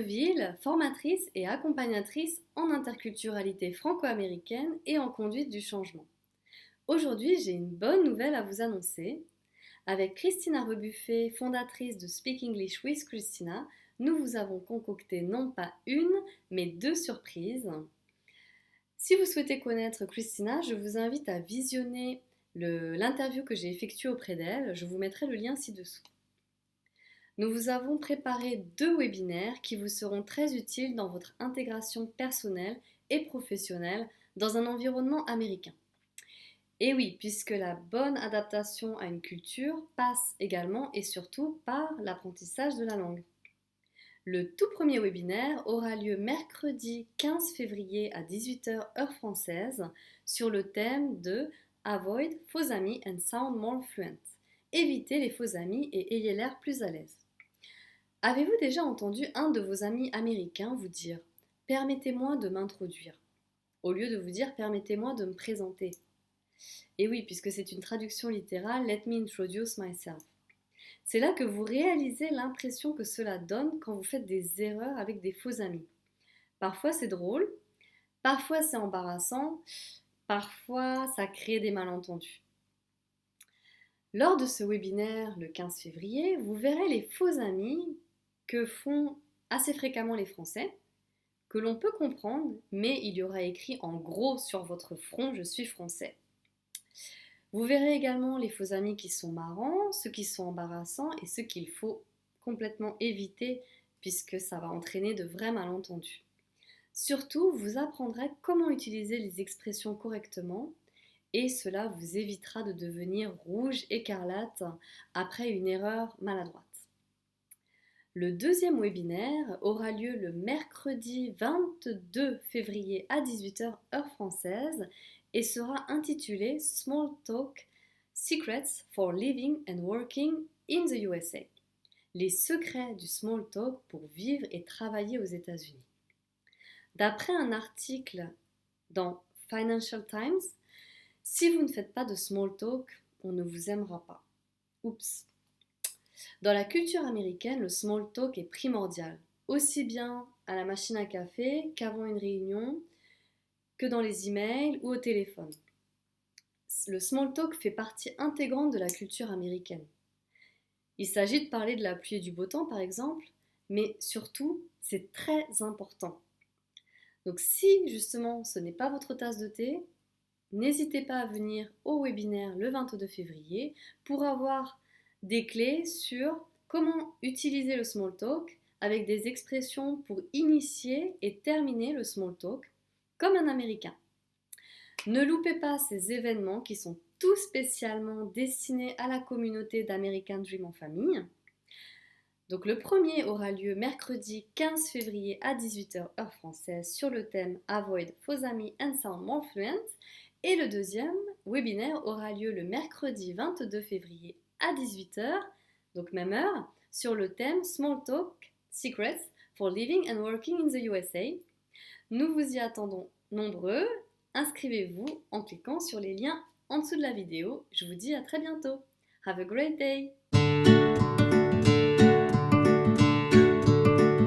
Deville, formatrice et accompagnatrice en interculturalité franco-américaine et en conduite du changement. Aujourd'hui, j'ai une bonne nouvelle à vous annoncer. Avec Christina Rebuffet, fondatrice de Speak English with Christina, nous vous avons concocté non pas une, mais deux surprises. Si vous souhaitez connaître Christina, je vous invite à visionner l'interview que j'ai effectuée auprès d'elle. Je vous mettrai le lien ci-dessous. Nous vous avons préparé deux webinaires qui vous seront très utiles dans votre intégration personnelle et professionnelle dans un environnement américain. Et oui, puisque la bonne adaptation à une culture passe également et surtout par l'apprentissage de la langue. Le tout premier webinaire aura lieu mercredi 15 février à 18h heure française sur le thème de Avoid faux amis and sound more fluent. Évitez les faux amis et ayez l'air plus à l'aise. Avez-vous déjà entendu un de vos amis américains vous dire « Permettez-moi de m'introduire » au lieu de vous dire « Permettez-moi de me présenter ». Et oui, puisque c'est une traduction littérale « Let me introduce myself ». C'est là que vous réalisez l'impression que cela donne quand vous faites des erreurs avec des faux amis. Parfois c'est drôle, parfois c'est embarrassant, parfois ça crée des malentendus. Lors de ce webinaire le 15 février, vous verrez les faux amis que font assez fréquemment les Français, que l'on peut comprendre, mais il y aura écrit en gros sur votre front « Je suis français ». Vous verrez également les faux amis qui sont marrants, ceux qui sont embarrassants et ceux qu'il faut complètement éviter puisque ça va entraîner de vrais malentendus. Surtout, vous apprendrez comment utiliser les expressions correctement et cela vous évitera de devenir rouge écarlate après une erreur maladroite. Le deuxième webinaire aura lieu le mercredi 22 février à 18h heure française et sera intitulé Small Talk Secrets for Living and Working in the USA. Les secrets du small talk pour vivre et travailler aux États-Unis. D'après un article dans Financial Times, si vous ne faites pas de small talk, on ne vous aimera pas. Oups. Dans la culture américaine, le small talk est primordial, aussi bien à la machine à café qu'avant une réunion, que dans les emails ou au téléphone. Le small talk fait partie intégrante de la culture américaine. Il s'agit de parler de la pluie et du beau temps par exemple, mais surtout, c'est très important. Donc si justement ce n'est pas votre tasse de thé, n'hésitez pas à venir au webinaire le 22 février pour avoir des clés sur comment utiliser le small talk avec des expressions pour initier et terminer le small talk comme un Américain. Ne loupez pas ces événements qui sont tout spécialement destinés à la communauté d'American Dream en famille. Donc le premier aura lieu mercredi 15 février à 18h heure française sur le thème Avoid faux amis and sound more fluent. Et le deuxième webinaire aura lieu le mercredi 22 février à 18h, donc même heure, sur le thème Small Talk Secrets for Living and Working in the USA. Nous vous y attendons nombreux. Inscrivez-vous en cliquant sur les liens en dessous de la vidéo. Je vous dis à très bientôt. Have a great day!